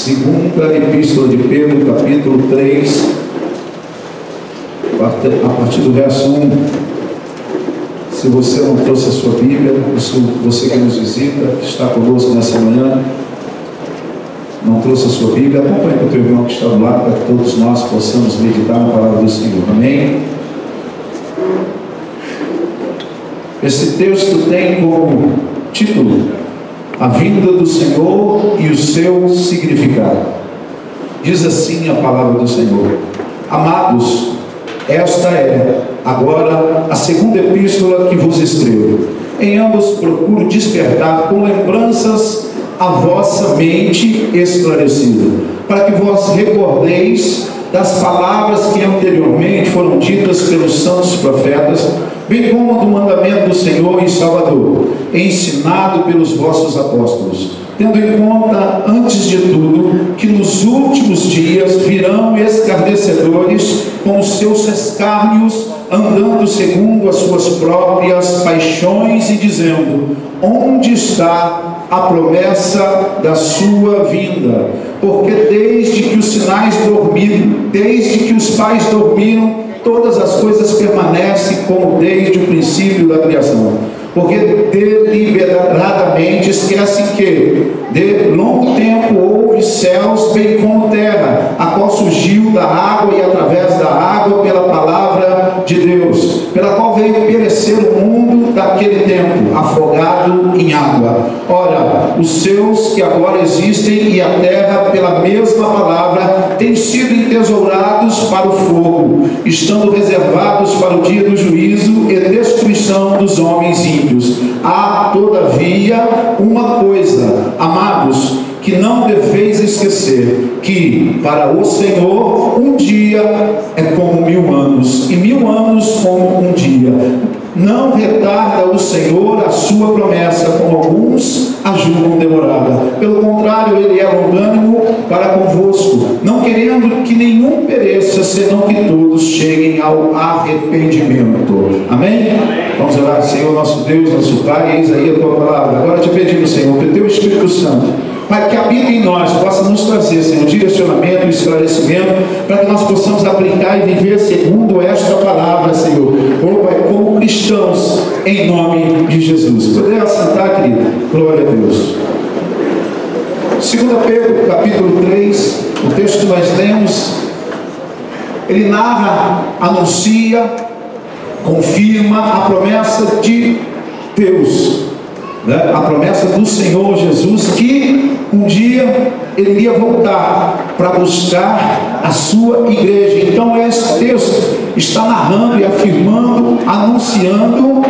Segunda Epístola de Pedro, capítulo 3, a partir do verso 1. Se você não trouxe a sua Bíblia, você que nos visita, que está conosco nessa manhã, não trouxe a sua Bíblia, acompanhe com o teu irmão que está do lado, para que todos nós possamos meditar na palavra do Senhor. Amém? Esse texto tem como título A Vinda do Senhor e o seu significado. Diz assim a palavra do Senhor: Amados, esta é agora a segunda epístola que vos escrevo. Em ambos procuro despertar com lembranças a vossa mente esclarecida, para que vós recordeis das palavras que anteriormente foram ditas pelos santos profetas, bem como do mandamento do Senhor e Salvador, ensinado pelos vossos apóstolos, tendo em conta, antes de tudo, que nos últimos dias virão escarnecedores com os seus escárnios, andando segundo as suas próprias paixões e dizendo: onde está a promessa da sua vinda? Porque desde que os sinais dormiram, desde que os pais dormiram, todas as coisas permanecem como desde o princípio da criação. Porque deliberadamente esquecem que de longo tempo houve céus bem como terra, a qual surgiu da água e através da água pela palavra de Deus, pela qual veio perecer o mundo daquele tempo, afogado em água. Ora, os céus que agora existem e a terra pela mesma palavra têm sido entesourados para o fogo, estando reservados para o dia do juízo e destruição dos homens ímpios. Há, todavia, uma coisa, amados, que não deveis esquecer, que para o Senhor um dia é como 1000 anos, e 1000 anos como um dia. Não retarda o Senhor a sua promessa, como alguns a julgam demorada. Pelo contrário, Ele é longânimo para convosco, não querendo que nenhum pereça, senão que todos cheguem ao arrependimento. Amém? Vamos orar. Senhor nosso Deus, nosso Pai, eis aí a Tua palavra. Agora te pedimos, Senhor, que o Teu Espírito Santo, Pai, que habita em nós, possa nos trazer, Senhor, direcionamento e esclarecimento, para que nós possamos aplicar e viver segundo esta palavra, Senhor, como cristãos, em nome de Jesus. Poder assentar, querido? Glória a Deus. 2 Pedro, capítulo 3, o texto que nós lemos, ele narra, anuncia, confirma a promessa de Deus, né? A promessa do Senhor Jesus, que um dia Ele iria voltar para buscar a sua igreja. Então esse texto está narrando e afirmando, anunciando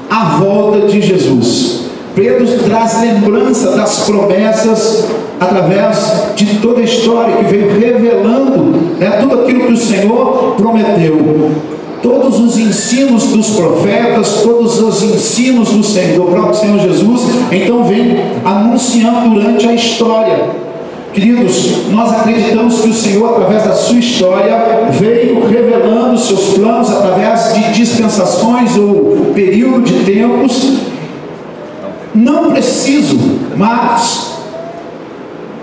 a volta de Jesus. Pedro traz lembrança das promessas através de toda a história, que veio revelando, né, tudo aquilo que o Senhor prometeu. Todos os ensinos dos profetas, todos os ensinos do Senhor, do próprio Senhor Jesus, então vem anunciando durante a história. Queridos, nós acreditamos que o Senhor, através da sua história, veio revelando seus planos através de dispensações ou período de tempos, não preciso, mas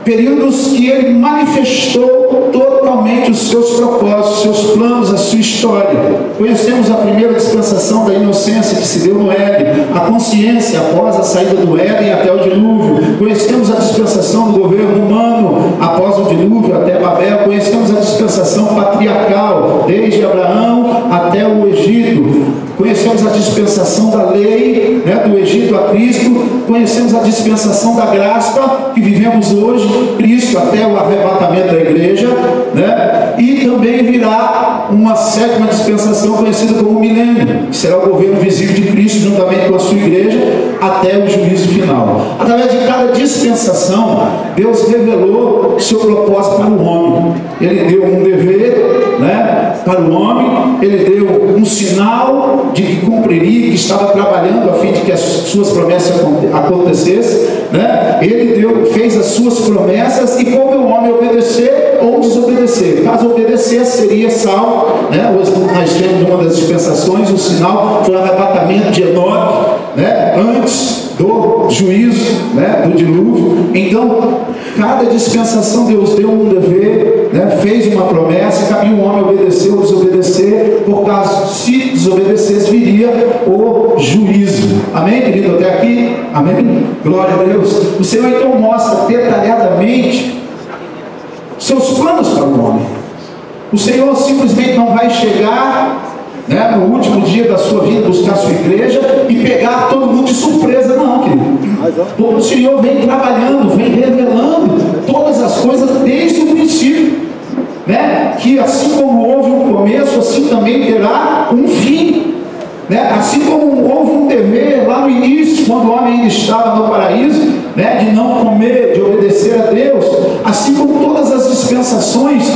períodos que Ele manifestou totalmente os seus propósitos, seus planos, a sua história. Conhecemos a primeira dispensação da inocência que se deu no Éden, a consciência após a saída do Éden até o dilúvio. Conhecemos a dispensação do governo humano após o dilúvio até Babel. Conhecemos a dispensação patriarcal, desde Abraão até o Egito. Conhecemos a dispensação da lei, né, do Egito a Cristo. Conhecemos a dispensação da graça que vivemos hoje, Cristo até o arrebatamento da igreja, né? E também virá uma sétima dispensação conhecida como milênio, que será o governo visível de Cristo juntamente com a sua igreja até o juízo final. Através de cada dispensação, Deus revelou seu propósito para o homem. Ele deu um dever, né, para o homem. Ele deu um sinal de que cumpriria, que estava trabalhando a fim de que as suas promessas acontecessem, né? Ele fez as suas promessas, e como o homem obedecer ou desobedecer. Caso obedecesse, seria salvo, né? Nós temos uma das dispensações, o sinal foi o arrebatamento de Enoque, né? Antes do do juízo, né, do dilúvio. Então, cada dispensação Deus deu um dever, né, fez uma promessa, cabia o homem obedecer ou desobedecer, por caso se desobedecesse viria o juízo. Amém, querido, até aqui? Amém? Glória a Deus. O Senhor então mostra detalhadamente seus planos para o homem. O Senhor simplesmente não vai chegar, né, no último dia da sua vida, buscar a sua igreja e pegar todo mundo de surpresa, não, querido. O Senhor vem trabalhando, vem revelando todas as coisas desde o princípio, né? Que assim como houve um começo, assim também terá um fim, né? Assim como houve um dever lá no início, quando o homem ainda estava no paraíso, né, de não comer, de obedecer a Deus, assim como todas as dispensações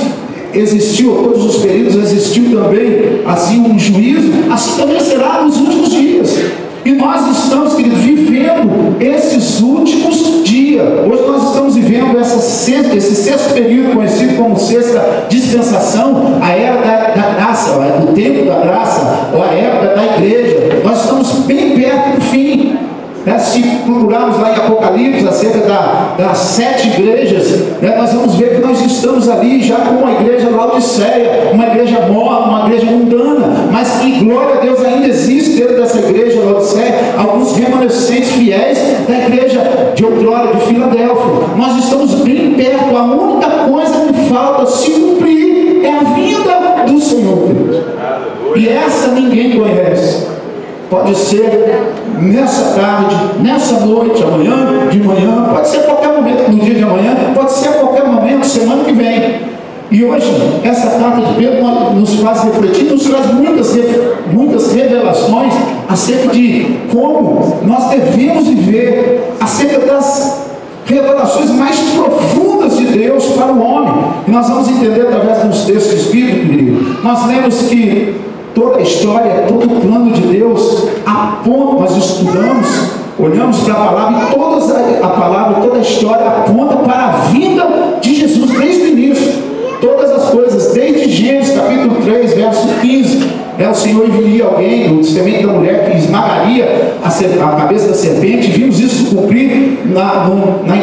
existiu, todos os períodos existiu também assim um juízo, assim também será nos últimos dias. E nós estamos, querido, vivendo esses últimos dias. Hoje nós estamos vivendo esse sexto período, conhecido como sexta dispensação, a era da graça, o tempo da graça, ou a época da igreja. Nós estamos bem perto do fim. Se procurarmos lá em Apocalipse acerca das 7 igrejas, né, nós vamos ver que nós estamos ali já com uma igreja Laodiceia, uma igreja morna, uma igreja mundana, mas que, glória a Deus, ainda existe dentro dessa igreja Laodiceia alguns remanescentes fiéis da igreja de outrora de Filadélfia. Nós estamos bem perto. A única coisa que falta se cumprir é a vinda do Senhor, querido. E essa ninguém conhece. Pode ser nessa tarde, nessa noite, amanhã, de manhã, pode ser a qualquer momento, no dia de amanhã, pode ser a qualquer momento, semana que vem. E hoje, essa carta de Pedro nos faz refletir, nos traz muitas revelações acerca de como nós devemos viver, acerca das revelações mais profundas de Deus para o homem. E nós vamos entender através dos textos bíblicos, querido. Nós lemos que toda a história, todo o plano de Deus aponta, nós estudamos, olhamos para a palavra e toda a história aponta para a vinda de Jesus desde o início. Todas as coisas, desde Gênesis capítulo 3, verso 15, o Senhor enviaria alguém, o descendente da mulher, que esmagaria a cabeça da serpente. Vimos isso cumprir na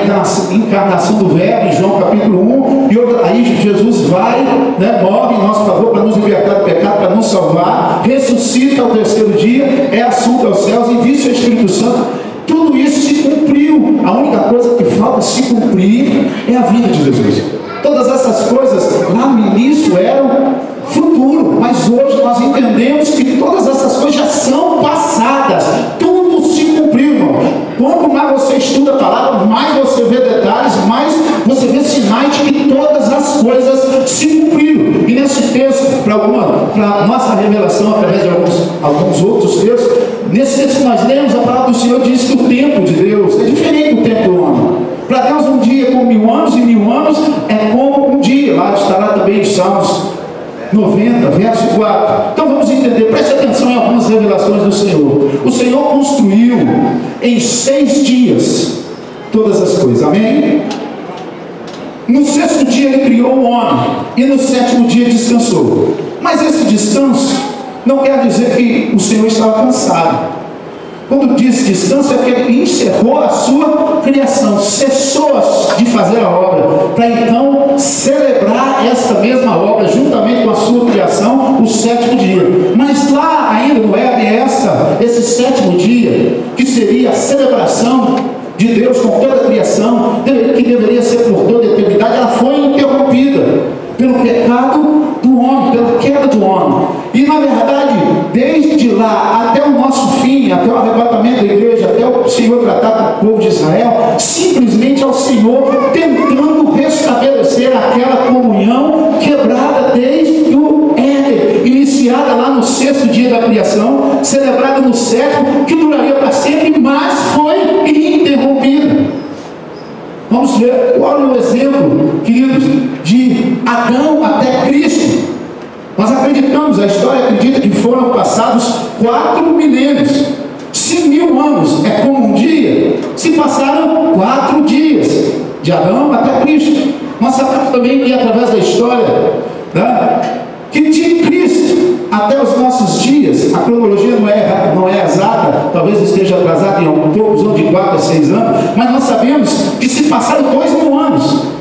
encarnação do Verbo, em João capítulo 1, e aí Jesus vai, né, morre em nosso favor para nos libertar do pecado, para nos salvar, ressuscita ao terceiro dia, é assunto aos céus, envia o seu Espírito Santo. Tudo isso se cumpriu. A única coisa que falta se cumprir é a vinda de Jesus. Todas essas coisas lá no início eram futuro, mas hoje nós entendemos que todas essas coisas já são passadas. Tudo se cumpriu, irmão. Quanto mais você estuda a palavra, mais você vê detalhes, mais você vê sinais de que todas as coisas se cumpriram. E nesse texto, para nossa revelação através de alguns outros textos, nesse texto que nós lemos, a palavra do Senhor diz que o tempo de Deus é diferente do tempo do homem. Para Deus um dia é como 1000 anos, e 1000 anos é como um dia. Lá estará também em Salmos 90, verso 4. Então vamos entender, preste atenção em algumas revelações do Senhor. O Senhor construiu em 6 dias todas as coisas, amém? No 6º dia ele criou o homem, e no 7º dia descansou. Mas esse descanso não quer dizer que o Senhor estava cansado. Quando diz descanso, é que ele encerrou a sua criação, cessou de fazer a obra, para então celebrar esta mesma obra, juntamente com a sua criação, o 7º dia. Mas lá ainda no Éden, esse 7º dia, que seria a celebração de Deus com toda a criação, que deveria ser por toda a eternidade, ela foi interrompida pelo pecado do homem, pela queda do homem. E na verdade, desde lá até o nosso fim, até o arrebatamento da igreja, até o Senhor tratar com o povo de Israel, simplesmente é o Senhor tentando restabelecer aquela comunhão quebrada desde o Éden, iniciada lá no 6º dia da criação, celebrada no 7º, que duraria para sempre, mas foi interrompida. Vamos ver, olha o exemplo, queridos, de Adão até Cristo. Nós acreditamos, a história acredita que foram passados 4 milênios. Se 1000 anos é como um dia, se passaram 4 dias, de Adão até Cristo. Nós sabemos também que através da história, né, que de Cristo até os nossos dias, a cronologia não é exata, talvez esteja atrasada em poucos anos, de 4 a 6 anos, mas nós sabemos que se passaram 2.000 anos.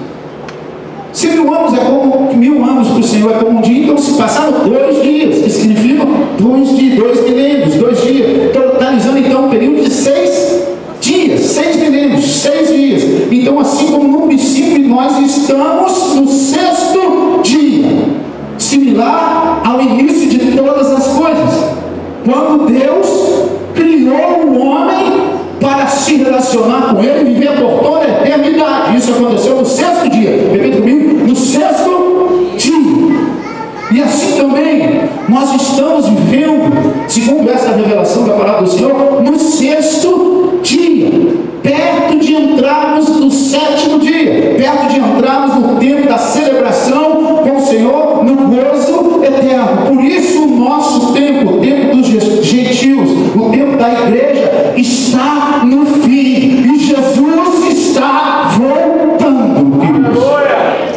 Se 1.000 anos é como 1.000 anos para o Senhor é como um dia, então se passaram 2 dias, que significa 2 dias, 2 milênios, 2 dias, totalizando então um período de 6 dias, 6 milênios, 6 dias. Então, assim como no princípio nós estamos no 6º dia, similar ao início de todas as coisas, quando Deus criou o homem para se relacionar com ele e viver por toda a eternidade. Isso aconteceu no 6º dia. Repita comigo, no 6º dia. E assim também nós estamos vivendo, segundo essa revelação da palavra do Senhor, no 6º dia, perto de entrarmos no 7º dia, perto de entrarmos no tempo da celebração com o Senhor, no gozo eterno. Por isso o nosso tempo, o tempo dos gentios, o tempo da igreja está no fim, e Jesus está voltando, queridos.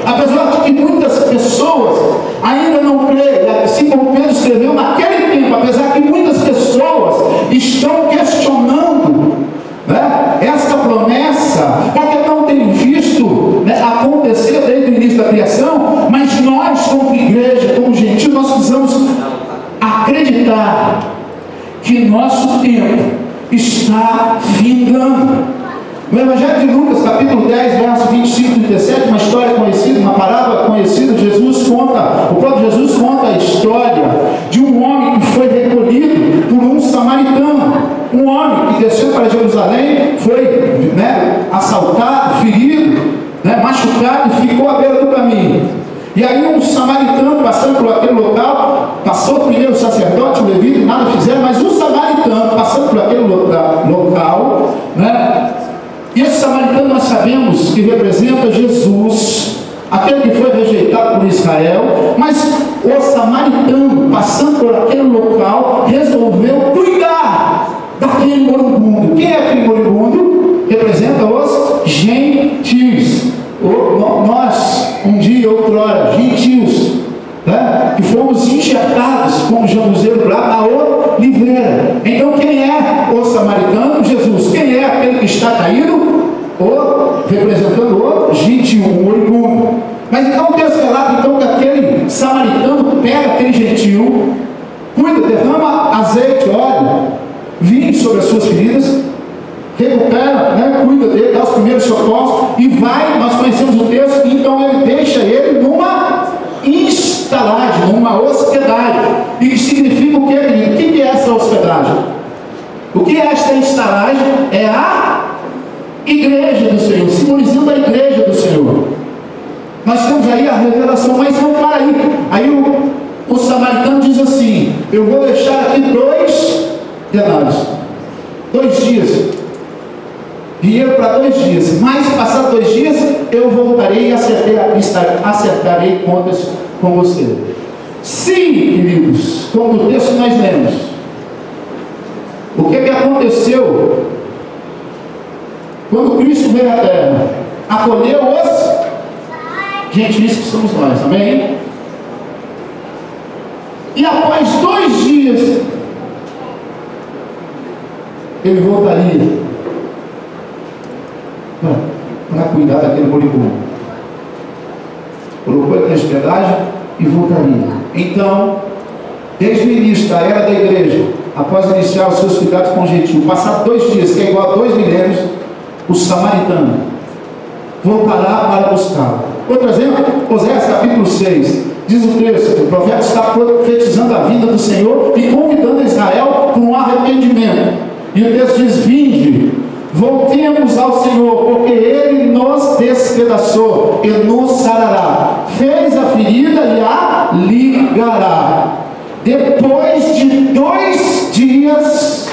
Apesar de que muitas pessoas ainda não creem, assim como Pedro escreveu naquele tempo, apesar que muitas pessoas estão questionando, né, esta promessa, porque não tem visto, né, acontecer desde o início da criação, mas nós, como igreja, como gentil, nós precisamos acreditar que nosso tempo está findando. No Evangelho de Lucas, capítulo 10, verso 25 e 37, uma história conhecida, uma parábola conhecida, o próprio Jesus conta a história de um homem que foi recolhido por um samaritano. Um homem que desceu para Jerusalém, foi, né, assaltado, ferido, né, machucado e ficou à beira do caminho. E aí um samaritano, passando por aquele local, passou primeiro o sacerdote, o levita, e nada fizeram, mas um samaritano, passando por aquele local, né, e esse samaritano nós sabemos que representa Jesus, aquele que foi rejeitado por Israel, mas o samaritano, passando por aquele local, resolveu cuidar daquele moribundo. Quem é aquele moribundo? Representa os gentios. Nós, um dia, outrora, gentios, né, que fomos enxertados como jambuzeiro lá na oliveira. Então quem é o samaritano? Jesus. Quem é aquele que está caído? Representando o gentio, o moribundo. Mas então o texto relata então que aquele samaritano pega aquele gentio, cuida, derrama azeite, óleo, vinho sobre as suas feridas, recupera, né, cuida dele, dá os primeiros socorros e vai. Nós conhecemos o texto, então ele deixa ele numa estalagem, numa hospedagem. E que significa o que, querido? O que é essa hospedagem? O que é esta estalagem? É a igreja do Senhor, simbolizando a igreja do Senhor. Nós temos aí a revelação, mas não para aí. Aí o samaritano diz assim: eu vou deixar aqui 2 denários, 2 dias, dinheiro para 2 dias, mas passados 2 dias eu voltarei e acertarei contas com você. Sim, queridos, como no texto nós lemos, o que aconteceu quando Cristo veio à terra? Acolheu os gentios, que somos nós, amém? E após 2 dias ele voltaria para cuidar daquele moribundo. Colocou ele na hospedagem e voltaria. Então, desde o início da era da igreja, após iniciar os seus cuidados com o gentio, passar 2 dias, que é igual a 2 milênios, o samaritano voltará para buscá-lo. Outro exemplo, Oséias capítulo 6, diz o texto: o profeta está profetizando a vinda do Senhor e convidando Israel para um arrependimento. E o texto diz: vinde, voltemos ao Senhor, porque Ele nos despedaçou e nos sarará, fez a ferida e a ligará. Depois de 2 dias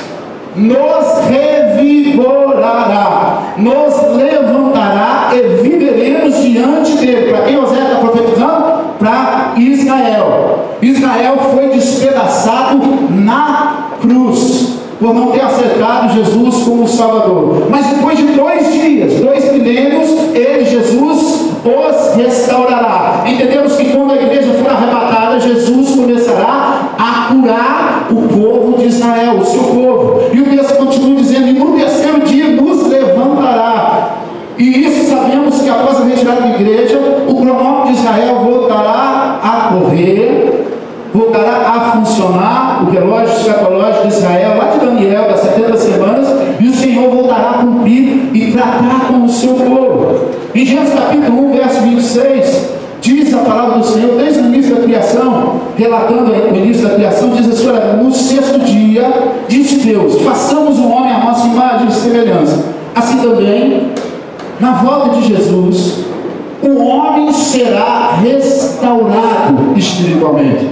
nos revigorará, nos levantará e viveremos diante dele. Para quem Oséias está profetizando? Para Israel. Israel foi despedaçado na cruz por não ter aceitado Jesus como Salvador. Mas depois de 2 dias, 2 milênios, ele, Jesus, os restaurará. Entendemos que quando a igreja for arrebatada, Jesus começará a curar o povo de Israel, o seu povo. E o texto continua dizendo: e no 3º dia nos levantará igreja, o cronômetro de Israel voltará a correr, voltará a funcionar, o relógio escatológico de Israel, lá de Daniel, das 70 semanas, e o Senhor voltará a cumprir e tratar com o seu povo. Em Gênesis capítulo 1, verso 26, diz a palavra do Senhor, desde o início da criação, relatando o início da criação, diz assim: olha, no sexto dia, disse Deus, façamos o homem à nossa imagem e semelhança. Assim também, na volta de Jesus, o homem será restaurado espiritualmente.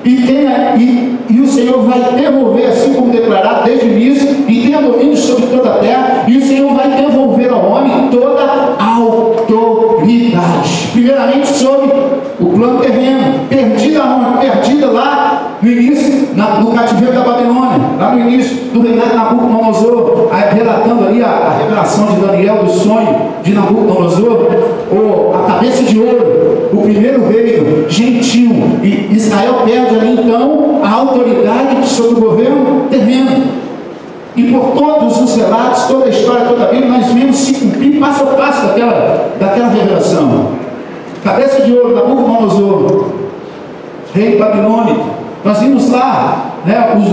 E o Senhor vai devolver, assim como declarado desde o início, e tenha domínio sobre toda a terra, e o Senhor vai devolver ao homem toda a autoridade. Primeiramente sobre o plano terreno, perdida onde? Perdida lá no início, no cativeiro da Babilônia, lá no início do reinado de Nabucodonosor, relatando ali a revelação de Daniel do sonho de Nabucodonosor, ou a cabeça de ouro, o primeiro reino gentil, e Israel perde ali então a autoridade sobre o governo terreno. E por todos os relatos, toda a história, toda a Bíblia, nós vemos se cumprir passo a passo daquela revelação. Cabeça de ouro, Nabucodonosor, rei babilônico. Nós vimos lá, né, os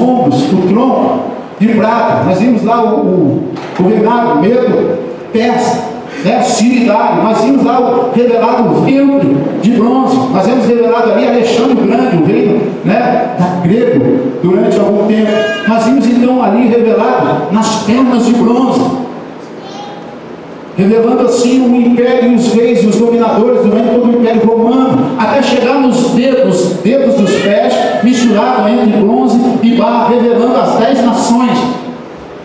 ombros, o tronco de prata. Nós vimos lá o reinado, Medo, Persa, né, Sírio. Nós vimos lá revelado o ventre de bronze. Nós vemos revelado ali Alexandre o Grande, o reino, né, grego, durante algum tempo. Nós vimos então ali revelado nas pernas de bronze, revelando assim o império, os reis e os dominadores durante todo o império romano, até chegar nos dedos dos pés, misturado entre bronze e barro, revelando as 10 nações.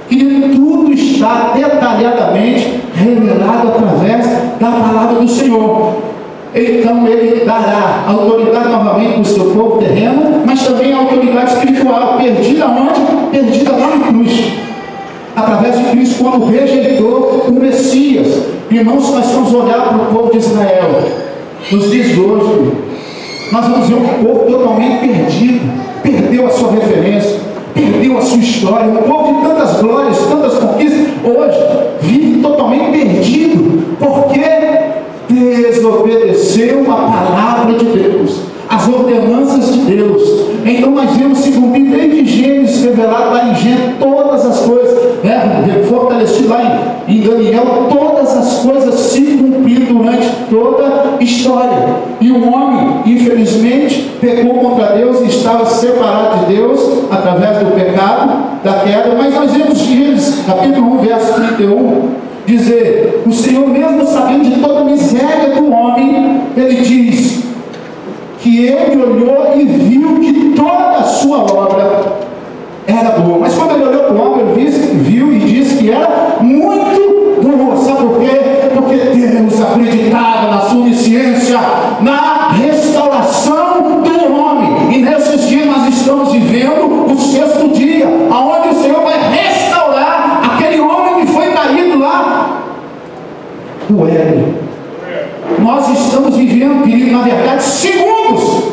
E tudo está detalhadamente revelado através da palavra do Senhor. Então ele dará autoridade novamente para o seu povo terreno, mas também a autoridade espiritual, perdida onde? Perdida lá na cruz, através de Cristo, quando rejeitou o Messias. Irmãos, nós vamos olhar para o povo de Israel nos dias de hoje, nós vamos ver um povo totalmente perdido, perdeu a sua referência, perdeu a sua história. Um povo de tantas glórias, tantas conquistas, hoje vive totalmente perdido, porque desobedeceu a palavra de Deus, as ordenanças de Deus. Então nós vemos se cumprir desde Gênesis, revelado lá em Gênesis, todas as coisas, né, fortalecido lá em Daniel, todas as coisas se cumpriram durante toda a história. E o homem, infelizmente, pecou contra Deus e estava separado de Deus através do pecado, da queda. Mas nós vemos Gênesis, capítulo 1, verso 31, dizer: o Senhor, mesmo sabendo de toda a miséria do homem, ele diz que ele olhou e viu que toda a sua obra era boa. Mas quando ele olhou para o homem, ele viu e disse que era muito boa. Sabe por quê? Porque Deus acreditava na sua onisciência, na restauração do homem. E nesses dias nós estamos vivendo o sexto dia, aonde o Senhor vai restaurar aquele homem que foi caído lá no Éden. Nós estamos vivendo, querido, na verdade, segundos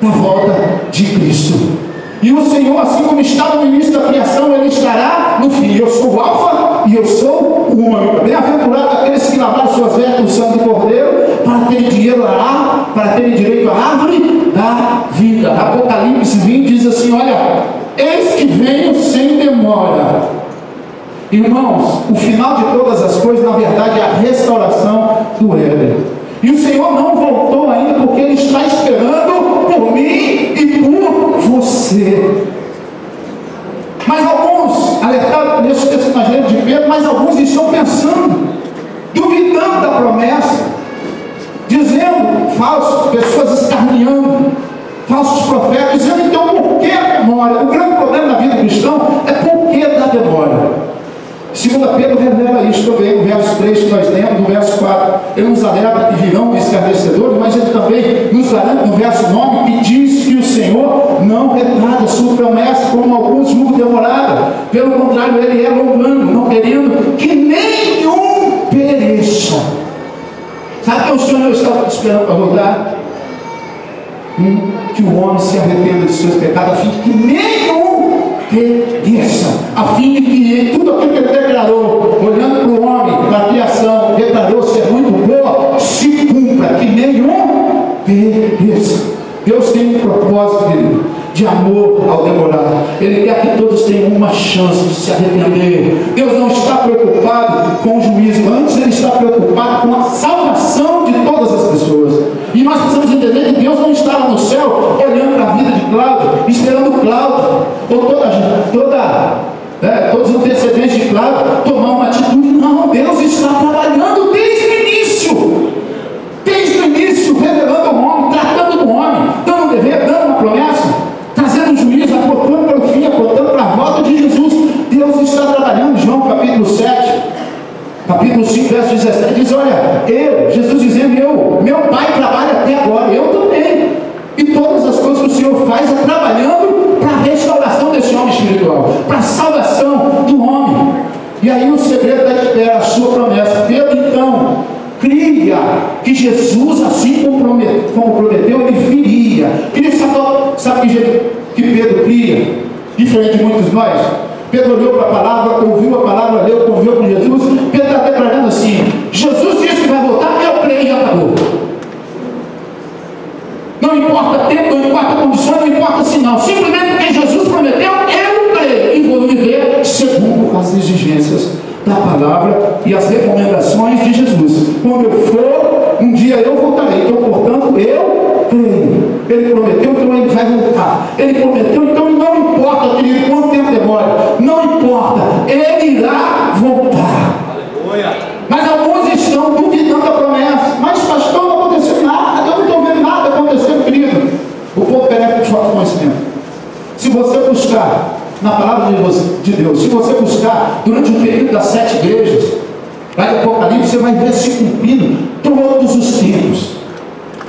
da volta de Cristo. E o Senhor, assim como estava no início da criação, ele estará no fim. Eu sou o Alfa e eu sou o Ômega. Bem-aventurado aqueles que lavaram suas vestes no sangue do Cordeiro, para terem dinheiro lá, para terem direito à árvore da vida. Apocalipse 20 diz assim: olha, eis que venho sem demora. Irmãos, o final de todas as coisas, na verdade, é a restauração do Éden. E o Senhor não voltou ainda, porque Ele está esperando por mim e por você. Mas alguns, alertados nesse texto que nós lemos de Pedro, mas alguns estão pensando, duvidando da promessa, dizendo, falsos, pessoas escarneando, falsos profetas, dizendo então por que a demora? O grande problema da vida cristã é por que da demora. 2 Pedro revela isso também, no verso 3 que nós lemos, no verso 4. Ele nos alerta que virão escarnecedores, mas ele também nos garante no verso 9 que diz que o Senhor não retarda a sua promessa, como alguns julgam demorada. Pelo contrário, ele é longânimo, não querendo que nenhum pereça. Sabe que o Senhor está esperando para voltar? Que o homem se arrependa de seus pecados, a fim de que nenhum pereça. a fim de que tudo aquilo que ele declarou, olhando para o homem, para a criação, declarou ser muito boa, se cumpra, que nenhum pereça. Deus tem um propósito, querido, de amor ao demorar. Ele quer que todos tenham uma chance de se arrepender. Deus não está preocupado com o juízo, antes Ele está preocupado com a salvação de todas as pessoas. E nós precisamos entender que Deus não está lá no céu olhando para a vida de Cláudio, esperando Cláudio, ou todos os antecedentes de Cláudio tomar uma atitude. Não, Deus está trabalhando desde o início. Desde o início, revelando o homem, tratando do homem, dando um dever, dando uma promessa, trazendo um juízo, apontando para o fim, apontando para a volta de Jesus. Deus está trabalhando. João capítulo 7, capítulo 5, verso 17, diz: olha, Jesus dizendo, meu Pai trabalha até agora, eu também. E todas as coisas que o Senhor faz é trabalhando para a restauração desse homem espiritual, para a salvação do homem. E aí o segredo da espera, a sua promessa. Pedro então cria que Jesus, assim como prometeu, ele viria. E sabe que Pedro cria, diferente de muitos de nós? Pedro olhou para a palavra, ouviu a palavra, leu, conviveu com Jesus. Pedro está declarando assim: Jesus disse que vai voltar, eu creio e acabou. Não importa tempo, não importa condições, não importa sinal. Simplesmente porque Jesus prometeu, eu creio e vou viver segundo as exigências da palavra e as recomendações de Jesus. Quando eu for, um dia eu voltarei. Então, portanto, eu creio. Ele prometeu, então ele vai voltar. Ele prometeu, então não importa, querido, quanto tempo demora. Não importa, ele irá voltar. Mas alguns estão duvidando da promessa. Mas, pastor, não aconteceu nada. Eu não estou vendo nada acontecendo, querido. O povo perece de falta de conhecimento. Se você buscar na palavra de Deus, se você buscar durante o período das 7 igrejas, lá do Apocalipse, você vai ver se cumprindo todos os tempos,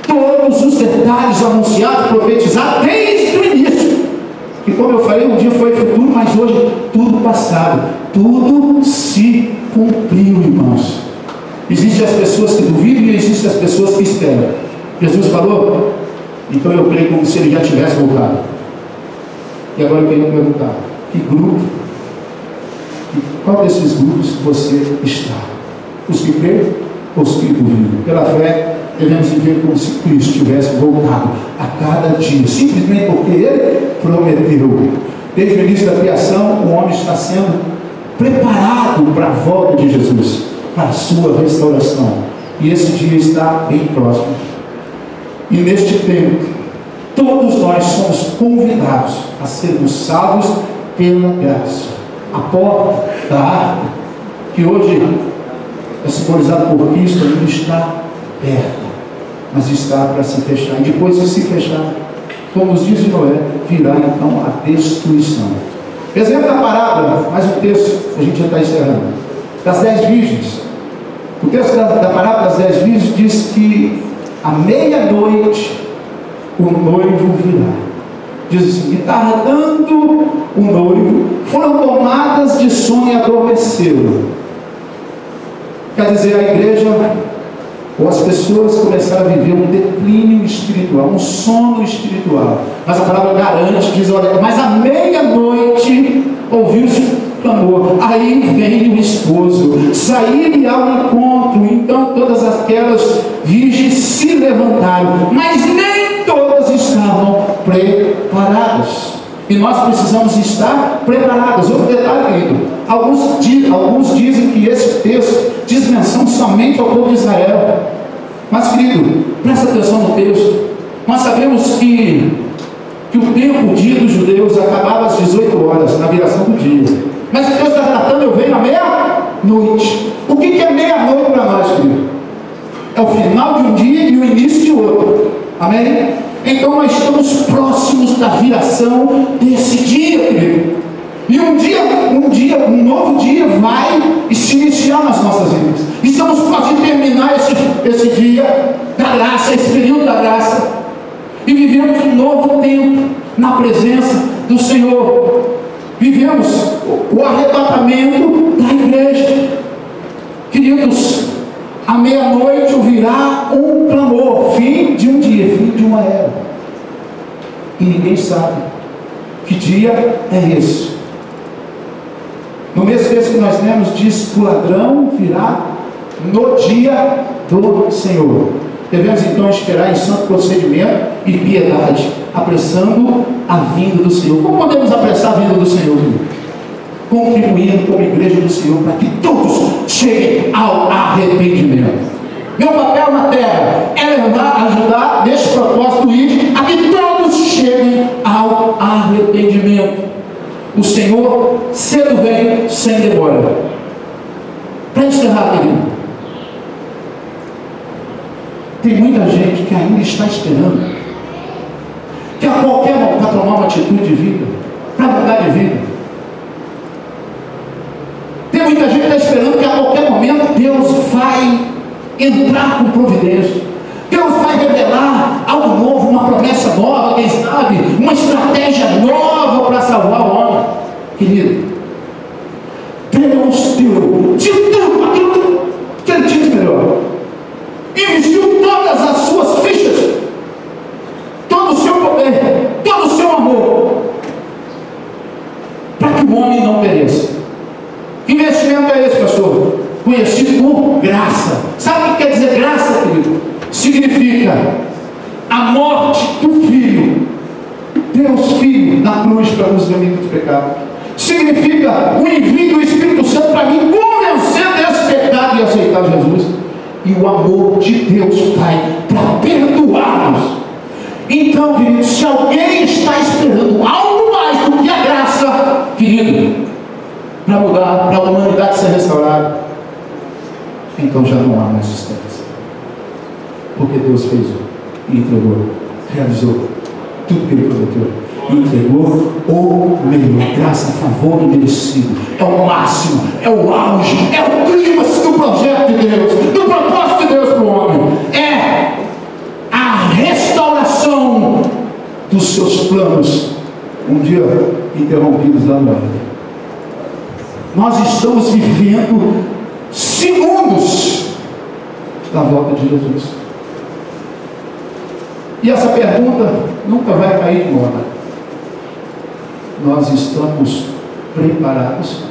todos os detalhes anunciados, profetizados desde o início. Que, como eu falei, um dia foi futuro, mas hoje tudo passado, tudo se cumpriu, irmãos. Existem as pessoas que duvidam e existem as pessoas que esperam. Jesus falou, então eu creio como se ele já tivesse voltado. E agora eu queria perguntar: que grupo, qual desses grupos você está? Os que creem ou os que duvidam? Pela fé, devemos viver como se Cristo tivesse voltado a cada dia, simplesmente porque Ele prometeu. Desde o início da criação, o homem está sendo preparado para a volta de Jesus, para a sua restauração. E esse dia está bem próximo. E neste tempo, todos nós somos convidados a sermos salvos pela graça. A porta da arca, que hoje é simbolizada por Cristo, ainda está aberta, mas está para se fechar. E depois que se fechar, como os dias de Noé, virá então a destruição. Exemplo da parábola, mais um texto, a gente já está encerrando, das 10 virgens. O texto da parábola das 10 virgens diz que à meia-noite o noivo virá. Diz assim: e tardando o noivo, foram tomadas de sono e adormeceram. Quer dizer, a igreja, ou as pessoas começaram a viver um declínio espiritual, um sono espiritual. Mas a palavra garante, diz: olha, mas à meia-noite ouviu-se um clamor, aí vem o esposo, sair-lhe ao encontro. Então todas aquelas virgens se levantaram, mas nem todas estavam preparadas. E nós precisamos estar preparados. Outro detalhe, querido: alguns dizem que esse texto diz menção somente ao povo de Israel. Mas, querido, presta atenção no texto. Nós sabemos que o tempo, o dia dos judeus, acabava às 18 horas, na viração do dia. Mas o texto está tratando, eu venho à meia-noite. O que é meia-noite para nós, querido? É o final de um dia e o início de outro. Amém? Então nós estamos próximos da viração desse dia, querido. E um novo dia vai se iniciar nas nossas vidas. Estamos próximos de terminar esse dia da graça, esse período da graça, e vivemos um novo tempo na presença do Senhor. Vivemos o arrebatamento da igreja. Queridos, à meia-noite ouvirá um clamor, fim de um dia, fim de uma era. E ninguém sabe que dia é esse. No mesmo texto que nós lemos, diz que o ladrão virá no dia do Senhor. Devemos então esperar em santo procedimento e piedade, apressando a vinda do Senhor. Como podemos apressar a vinda do Senhor? Contribuindo como igreja do Senhor para que todos cheguem ao arrependimento. Meu papel na terra é levar, ajudar neste propósito ir a que todos cheguem ao arrependimento. O Senhor cedo vem, sem demora. Para encerrar, querido, tem muita gente que ainda está esperando que a qualquer momento, para tomar uma atitude de vida, para mudar de vida. Tem muita gente que está esperando que a qualquer momento Deus vai entrar com providência. Deus vai revelar algo novo, uma promessa nova, quem sabe, uma estratégia nova para salvar o homem. Querido, Deus deu de tudo aquilo que Ele tinha de melhor. Investiu todas as suas fichas, todo o seu poder, todo o seu amor, para que o homem não pereça. Que investimento é esse, pastor? Conhecido por graça. Sabe o que quer dizer graça, querido? Significa a morte do Filho, Deus Filho, na cruz para nos remir do pecado. Significa o envio do Espírito Santo para mim convencer desse pecado e aceitar Jesus. E o amor de Deus Pai para perdoar-nos. Então, querido, se alguém está esperando algo mais do que a graça, querido, para mudar, para a humanidade ser restaurada, então já não há mais esperança. Porque Deus fez e entregou, realizou tudo que Ele prometeu. Entregou o melhor, graça, favor merecido. É o máximo, é o auge, é o clímax do projeto de Deus, do propósito de Deus para o homem. É a restauração dos seus planos, um dia interrompidos lá no Éden. Nós estamos vivendo segundos da volta de Jesus. E essa pergunta nunca vai cair de moda. Nós estamos preparados?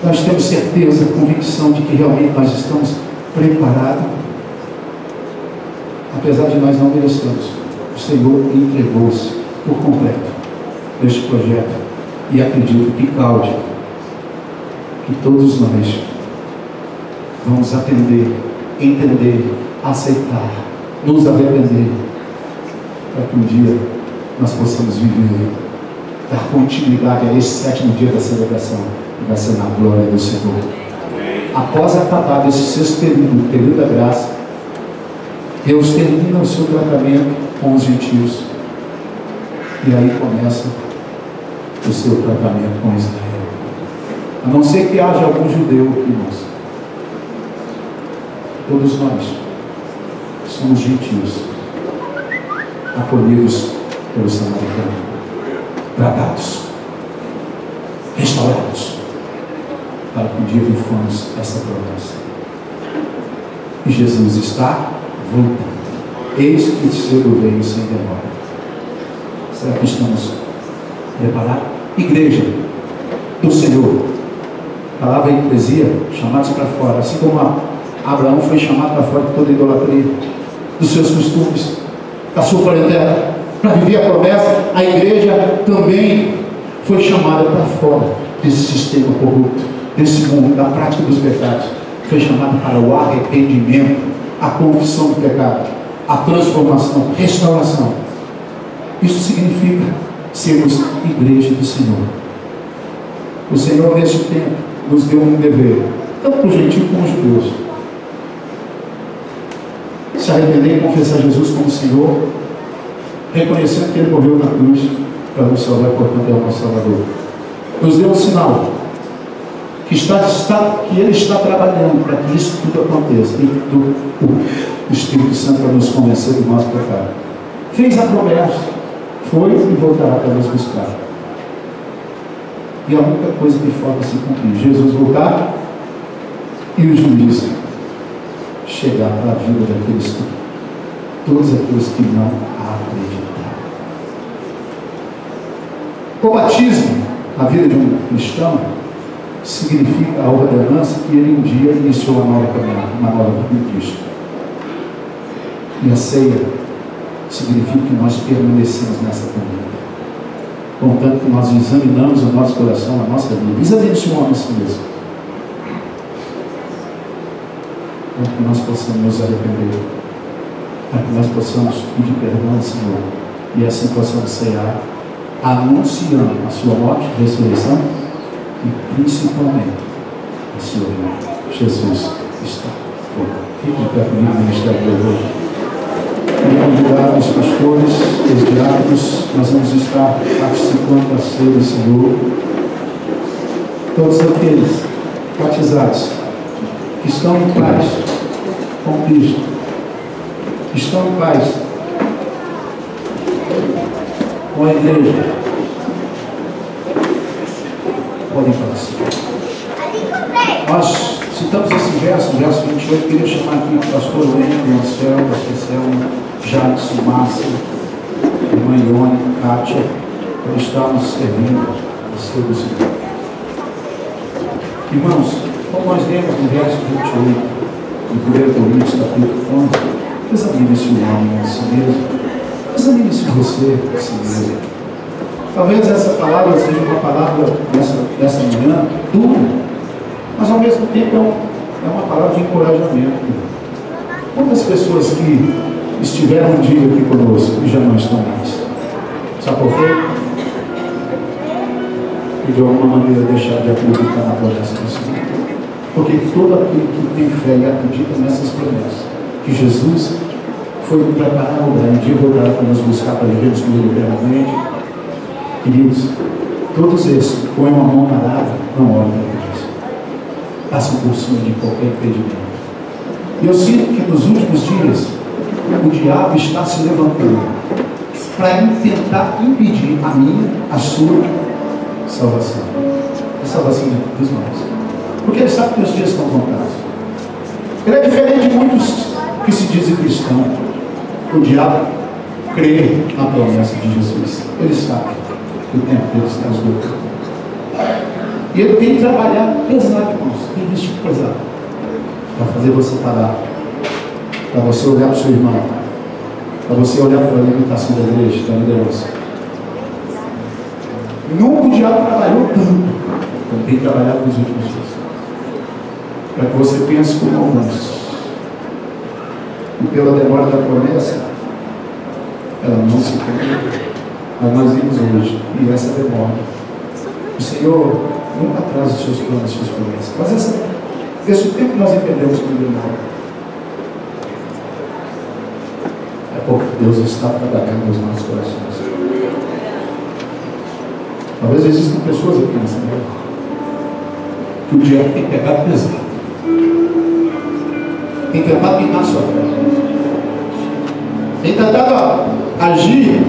Nós temos certeza, convicção de que realmente nós estamos preparados? Apesar de nós não merecermos, o Senhor entregou-se por completo neste projeto. E acredito que Cláudio, que todos nós vamos atender, entender, aceitar, nos arrepender, para que um dia nós possamos viver, dar continuidade a esse sétimo dia da celebração, que vai ser na glória do Senhor. Após acabado esse sexto período, o período da graça, Deus termina o seu tratamento com os gentios, e aí começa o seu tratamento com Israel. A não ser que haja algum judeu aqui, irmãos. Todos nós somos gentios, acolhidos pelo samaritano, tratados, restaurados, para que um dia vivamos essa promessa. E Jesus está voltando. Eis que o cedo veio sem demora. Será que estamos preparados? Igreja do Senhor, palavra eclesia, chamados para fora, assim como Abraão foi chamado para fora de toda idolatria, dos seus costumes, da sua parentela, para viver a promessa. A igreja também foi chamada para fora desse sistema corrupto, desse mundo, da prática dos pecados. Foi chamada para o arrependimento, a confissão do pecado, a transformação, restauração. Isso significa sermos igreja do Senhor. O Senhor, neste tempo, nos deu um dever, tanto para o gentio como os judeus: se arrepender e confessar Jesus como Senhor, reconhecendo que Ele morreu na cruz para nos salvar, portanto é o nosso Salvador. Nos deu um sinal que Ele está trabalhando para que isso tudo aconteça, e o Espírito Santo para nos convencer do nosso pecado. Fez a promessa, foi e voltará para nos buscar. E a única coisa que falta se cumprir: Jesus voltar e o juízo chegar para a vida daqueles que, todos aqueles que não acreditaram. O batismo a vida de um cristão significa a ordenança que ele um dia iniciou uma nova caminhada, uma nova vida em Cristo. E a ceia significa que nós permanecemos nessa caminhada. Contanto que nós examinamos o nosso coração, a nossa vida. Examine-se o homem a si mesmo. Para que nós possamos nos arrepender. Para que nós possamos pedir perdão ao Senhor. E assim possamos ceiar, anunciando a sua morte, ressurreição e principalmente a sua vida. Jesus está fora. Fique de pé comigo no ministério de hoje. Quero convidar os pastores, os diáconos, nós vamos estar participando da ceia do Senhor. Todos aqueles batizados que estão em paz com Cristo, que estão em paz com a igreja, podem participar. Nós citamos esse verso 28, queria chamar aqui o pastor Lênin, o Anselmo, o pastor Selma, Jadson, Márcia, irmã Ione, Kátia, para estarmos servindo a ceia do Senhor. Irmãos, como nós lemos no verso 28, do 1 Coríntios, capítulo 11, examine-se o homem a si mesmo, examine-se você a si mesmo. Talvez essa palavra seja uma palavra dessa manhã dura, mas ao mesmo tempo é uma palavra de encorajamento. Quantas pessoas que estiveram um dia aqui conosco e já não estão mais? Sabe por quê? E de alguma maneira deixar de acreditar na promessa do Senhor. Porque todo aquele que tem fé e acredita nessas promessas, que Jesus foi preparar o lugar, um dia voltará para nos buscar para vivermos com Ele eternamente. Queridos, todos esses põem uma mão na água, não olhem para Deus. Passam por cima de qualquer impedimento. E eu sinto que nos últimos dias o diabo está se levantando para tentar impedir a minha, a sua salvação. A salvação dos nós. Porque ele sabe que os dias estão contados. Ele é diferente de muitos que se dizem cristãos. O diabo crê na promessa de Jesus. Ele sabe que o tempo dele está esgotado. E ele tem que trabalhar pesado, irmãos. Tem vestido pesado. Para fazer você parar. Para você olhar para o seu irmão. Para você olhar para a limitação da igreja, da liderança. Nunca o diabo trabalhou tanto como tem trabalhado nos últimos dias. Para que você pense como alguns. E pela demora da promessa, ela não se cumpriu. Mas nós vimos hoje, e essa demora. O Senhor nunca traz os seus planos, as suas promessas. Mas esse tempo que nós entendemos como demora. É porque Deus está trabalhando nos nossos corações. Talvez existam pessoas aqui nessa manhã que o diabo tem pegado pesado. Tem tentado minar sua fé. Tem tentado agir,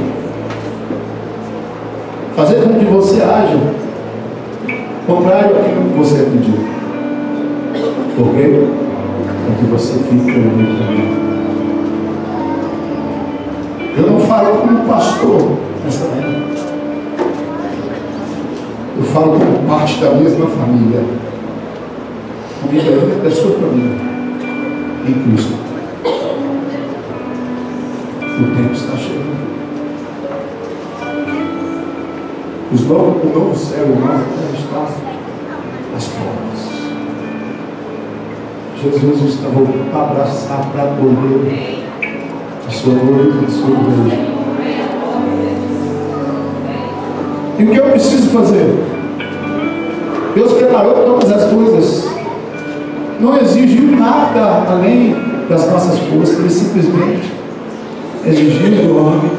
fazer com que você haja contrário àquilo que você acredita. Por quê? Para que você fique pelo meio do caminho. Eu não falo como pastor nessa manhã. Eu falo como parte da mesma família. Família é da sua família. Em Cristo. O tempo está chegando. O novo céu e o novo terra está às portas. Jesus está voltando para abraçar, para acolher a sua noiva e a sua igreja. E o que eu preciso fazer? Deus preparou todas as coisas. Não exigiu nada além das nossas forças. Ele simplesmente exigiu do homem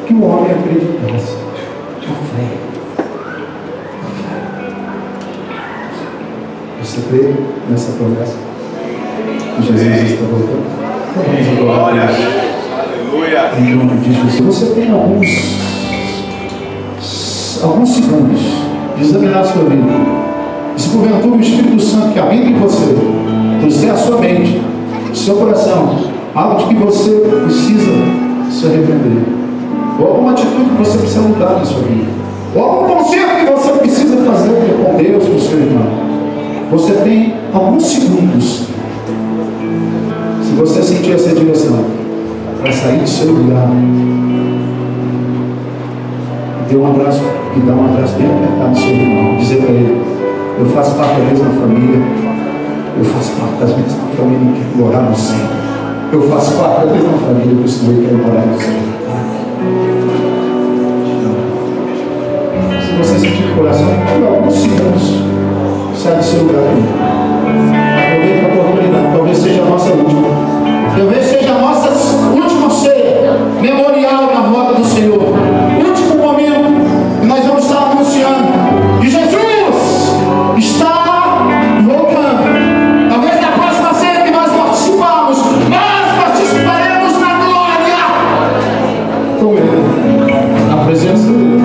que o homem acreditasse. A fé. Você crê nessa promessa? Que Jesus está voltando? Vamos adorar a Deus. Aleluia. Em nome de Jesus. Você tem alguns segundos de examinar a sua vida. E se porventura o Espírito Santo que habita em você trouxer a sua mente, o seu coração, algo de que você precisa se arrepender, ou alguma atitude que você precisa mudar na sua vida, ou algum conserto que você precisa fazer com Deus, com o seu irmão, você tem alguns segundos. Se você sentir essa direção, vai sair do seu lugar, dê um abraço, e dá um abraço bem apertado no seu irmão, dizer para ele: eu faço parte da mesma família, eu faço parte da mesma família que quer morar no céu, eu faço parte da mesma família que o Senhor quer morar no céu. Se você sentir o coração, por alguns segundos, sai do seu lugar. Aproveita a oportunidade, talvez seja a nossa última, talvez seja a nossa última ceia memorial na rota do Senhor, último momento que nós vamos estar anunciando que Jesus está voltando. Talvez na próxima ceia que nós participamos, nós participaremos na glória com Ele, na presença dele.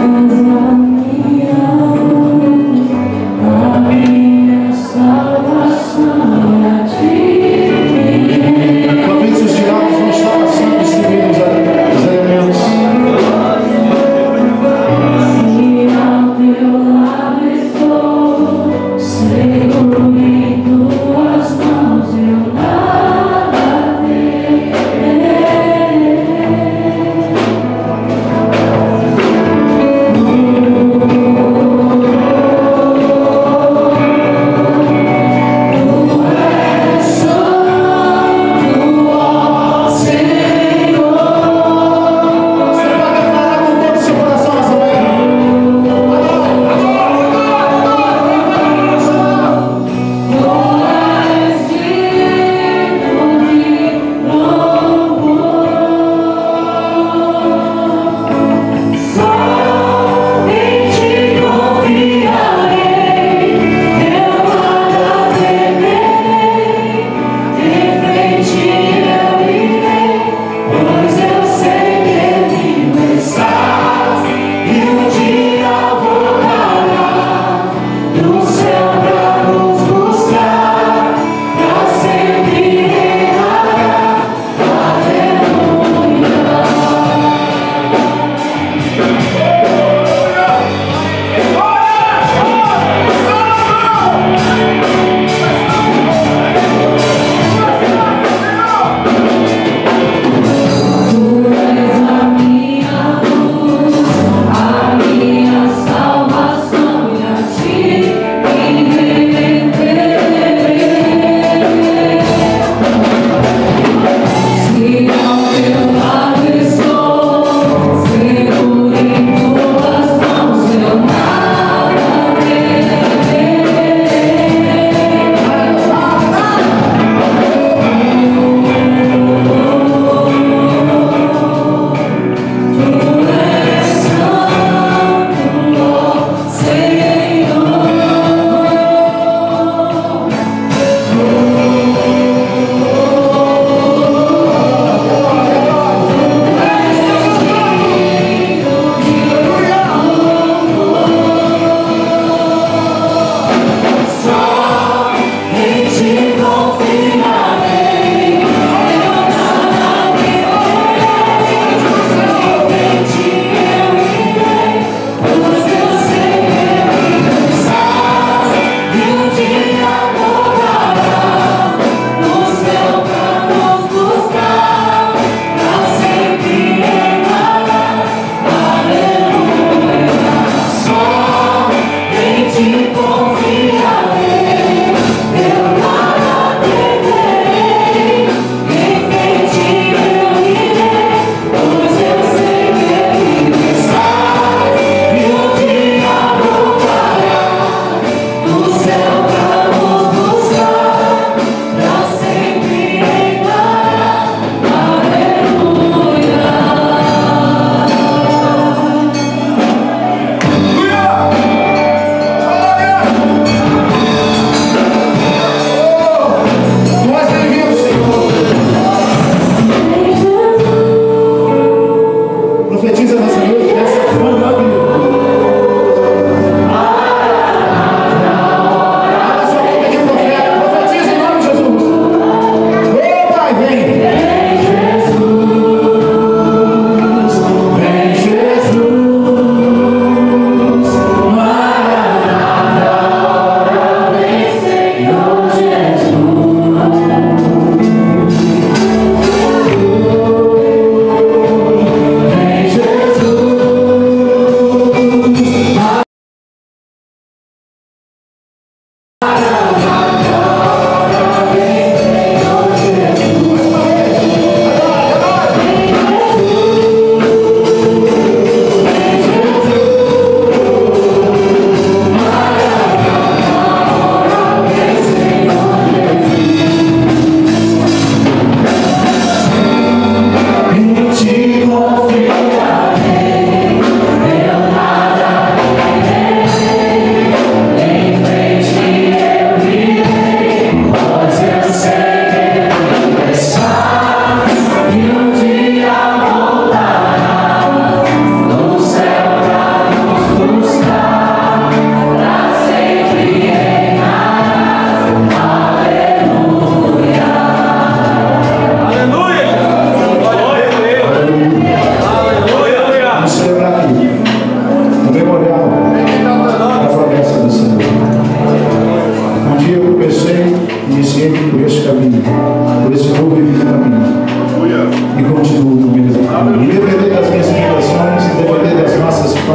Yeah.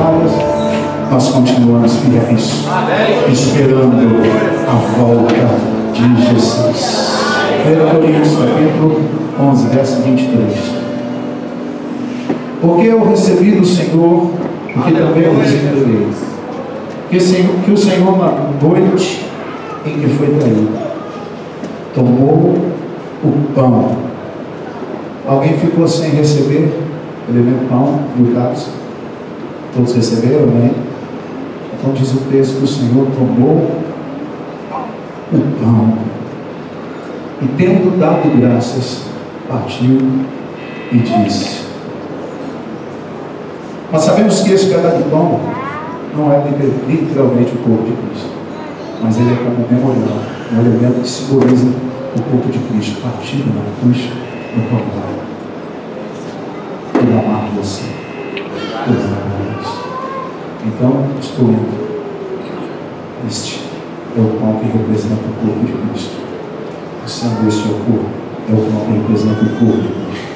falhas, nós continuamos fiéis, esperando a volta de Jesus. 1 Coríntios capítulo 11, verso 23. Porque eu recebi do Senhor, porque também eu receberei, que o Senhor, na noite em que foi traído, tomou o pão. Alguém ficou sem receber o elemento pão e o cálice? Todos receberam, né? Então diz o texto que o Senhor tomou o pão e, tendo dado graças, partiu e disse. Nós sabemos que esse pedaço de pão não é literalmente o corpo de Cristo, mas ele é como memorial, um elemento que simboliza o corpo de Cristo partido na cruz do Calvário. Ele amar você. Então, estou indo. Este é o pão que representa o corpo de Cristo. O sangue deste é o corpo, é o pão que representa o corpo de Cristo.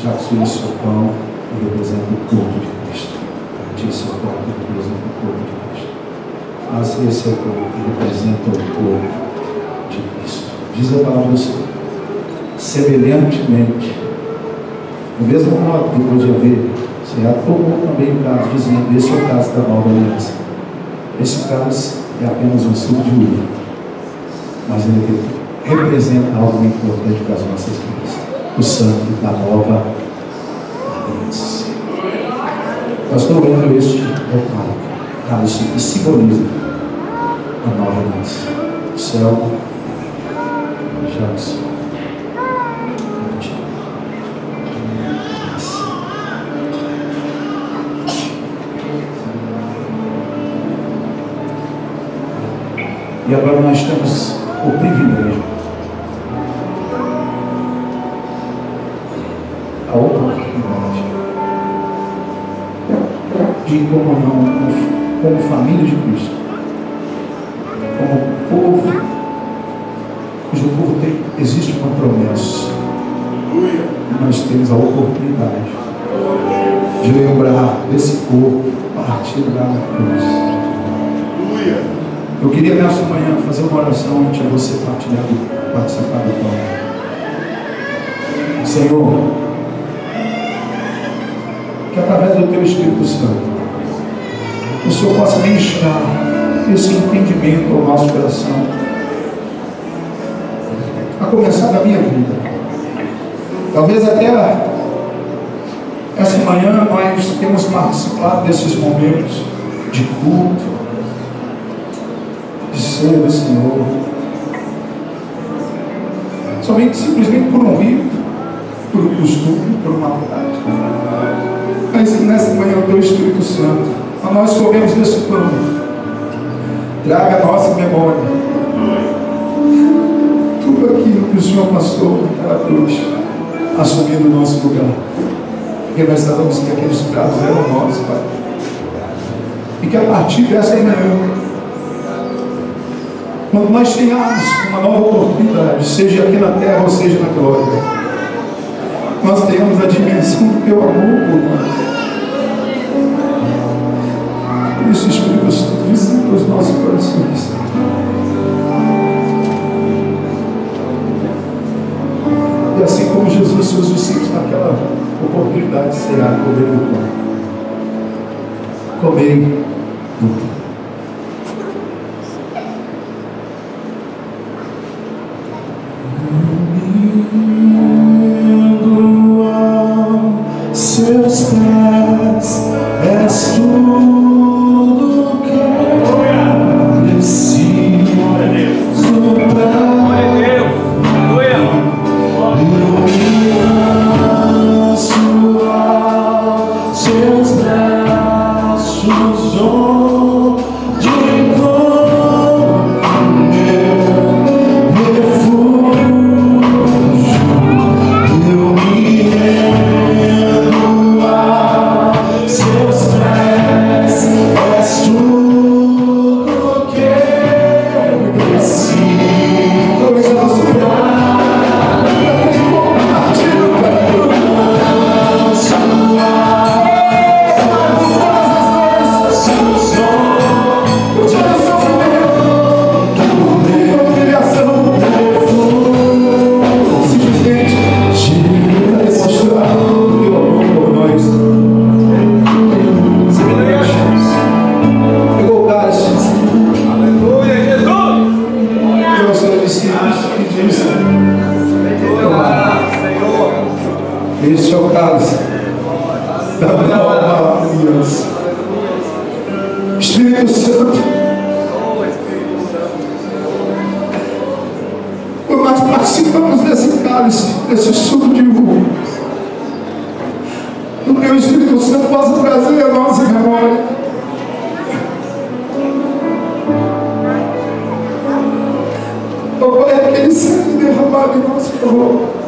Já que esse é o pão que representa o corpo de Cristo. Esse é o pão que representa o corpo de Cristo. Mas esse é o pão que representa o corpo de Cristo. Diz a palavra do Senhor. Semelhantemente, no mesmo modo, depois de haver ceado, tomou também o cálice, dizendo: esse é o cálice da nova aliança. Esse cálice é apenas um suco de uva, mas ele representa algo importante para as nossas vidas: o sangue da nova aliança. Pastor, lendo este é o cálice que simboliza a nova aliança. O céu já se E agora nós temos o privilégio, a oportunidade de ir comunhão como família de Cristo, como povo, cujo povo existe uma promessa. E nós temos a oportunidade de lembrar desse corpo partido lá na cruz. Eu queria nessa manhã fazer uma oração antes de você participar do pão. Senhor, que através do Teu Espírito Santo o Senhor possa ministrar esse entendimento ao nosso coração, a começar da minha vida. Talvez até essa manhã nós temos participado desses momentos de culto, de ser do Senhor, simplesmente por um rito, por um costume, por uma prática. Mas nessa manhã o Teu Espírito Santo, a nós comemos desse pão, traga a nossa memória tudo aquilo que o Senhor passou naquela cruz, assumindo o nosso lugar, porque nós sabemos que aqueles pratos eram nossos, Pai, e que a partir dessa manhã, quando nós tenhamos uma nova oportunidade, seja aqui na terra ou seja na glória, nós tenhamos a dimensão do Teu amor por nós. Por isso, Espírito Santo, visita os nossos corações. E assim como Jesus e seus discípulos naquela oportunidade de cear, comer do pão. Comei do pão. Seus pés, és tudo que eu preciso para eu me lanço aos seus braços, onde encontro meu refúgio. Eu me rendo a seus pés. Espírito Santo, quando nós participamos desse cálice, desse suco de uva, o teu Espírito Santo possa trazer a nossa memória Pai, aquele sangue derramado em nosso favor.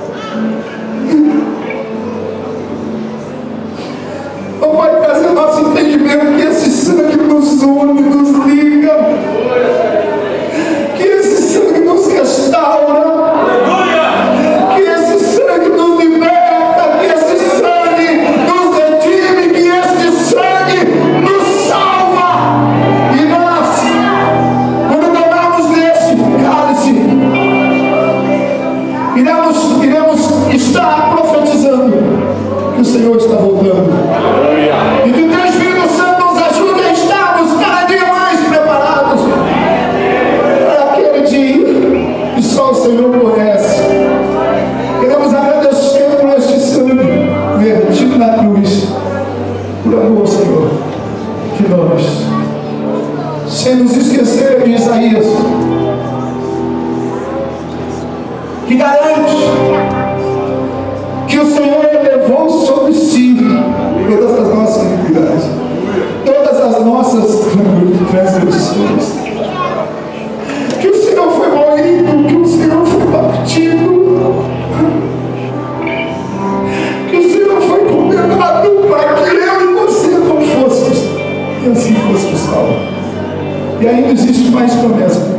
Pai, trazer nosso entendimento que esse sangue nos une, nos liga, que esse sangue nos restaura, que esse sangue nos liberta, que esse sangue nos redime, que esse sangue nos salva. E nós, quando tomarmos desse cálice, iremos estar profetizando que o Senhor está voltando. E que o teu Espírito Santo nos ajude a estarmos cada dia mais preparados para aquele dia que só o Senhor conhece. Queremos agradecer por este sangue vertido na cruz, por amor, Senhor, de nós. Sem nos esquecer de Isaías, que garante que o Senhor levou sobre si todas as nossas iniquidades, todas as nossas transgressões, que o Senhor foi moído, que o Senhor foi batido, que o Senhor foi condenado para que eu e você não fôssemos, e assim fôssemos salvos. E ainda existe mais promessa.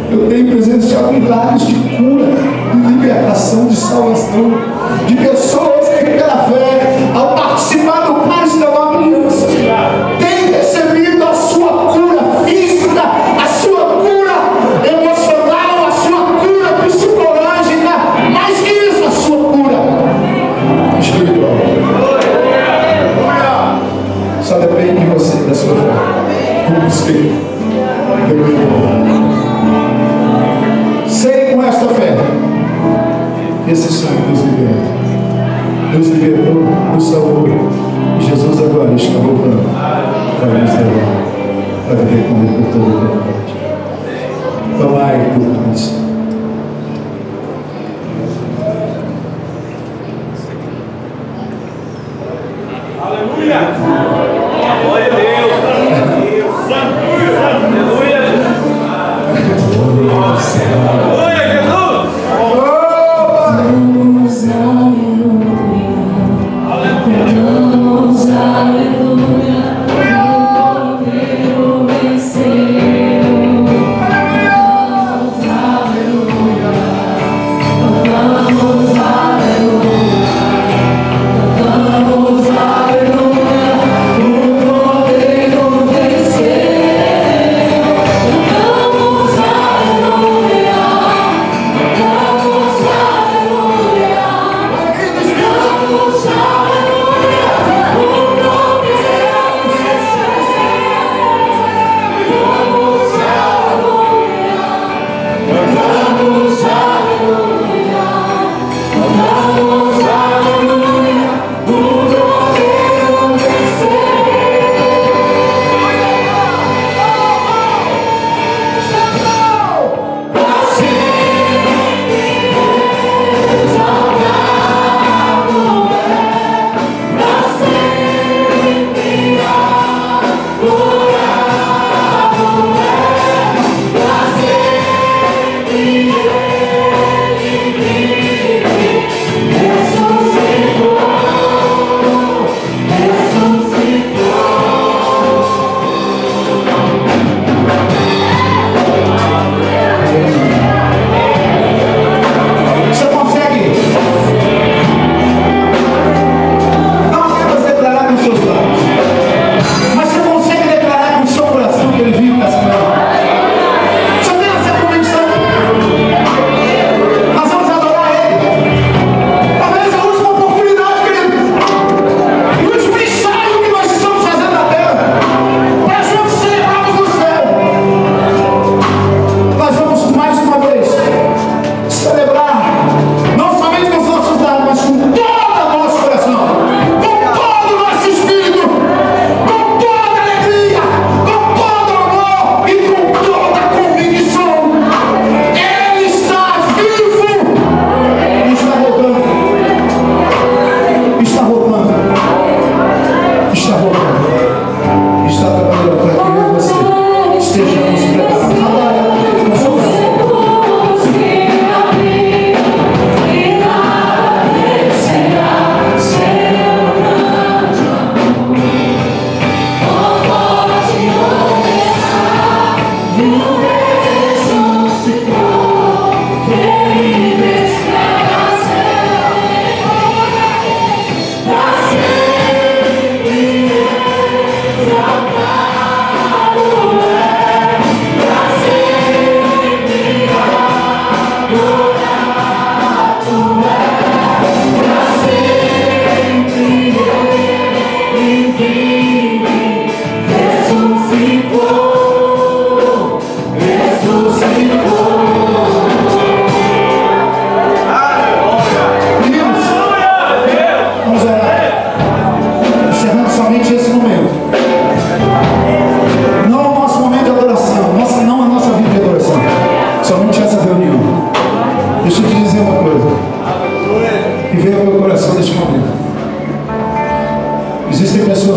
Eu tenho presenciado milagres de cura, de libertação, de salvação, de pessoas que pela fé, ao participar do cálice da nova aliança, têm recebido a sua cura física, a sua cura emocional, a sua cura psicológica, mais que isso, a sua cura espiritual. Só depende de você, da sua fé. Como você, com esta fé, esse sangue nos libertou, nos salvou. E Jesus agora está voltando para nos levar, para viver com Ele por toda a eternidade. Tomai por nós. Aleluia! Glória a Deus! Aleluia! Aleluia! Aleluia.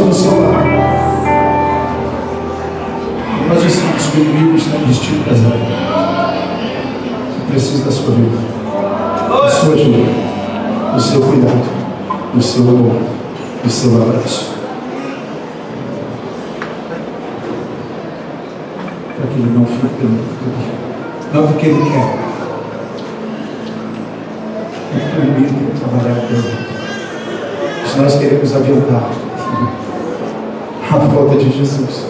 no seu lado. Nós estamos com o inimigo está vestido casado. Eu preciso da sua vida, da sua ajuda, do seu cuidado, do seu amor, do seu abraço. Para que ele não fique não porque ele quer, é porque o inimigo tem que trabalhar com ele. Se nós queremos adiantar a volta de Jesus,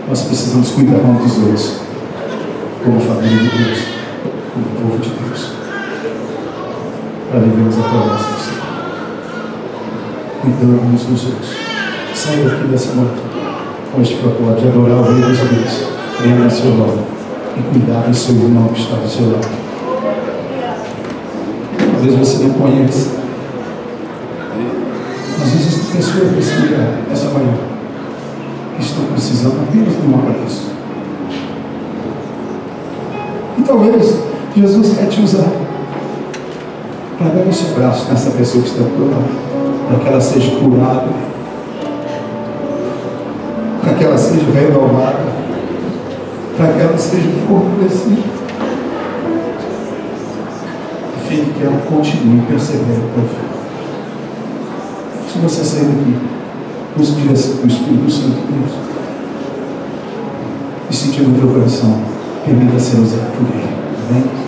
nós precisamos cuidar uns dos outros, como família de Deus, como povo de Deus, para vivermos a promessa do Senhor. Cuidando uns dos outros. Saia daqui dessa noite com este propósito de adorar o Rei dos Reis, lembrar o seu nome e cuidar do seu irmão que está do seu lado. Talvez você não conheça. Às vezes as pessoas nesse lugar, nessa manhã, que estão precisando apenas de um abraço. E talvez Jesus quer te usar para dar esse abraço nessa pessoa que está do teu lado, para que ela seja curada, para que ela seja renovada, para que ela seja fortalecida, a fim de que ela continue percebendo o fim. Se você sair daqui, nos direção do Espírito Santo de Deus e sentir no teu coração, permita ser usado por Ele. Amém?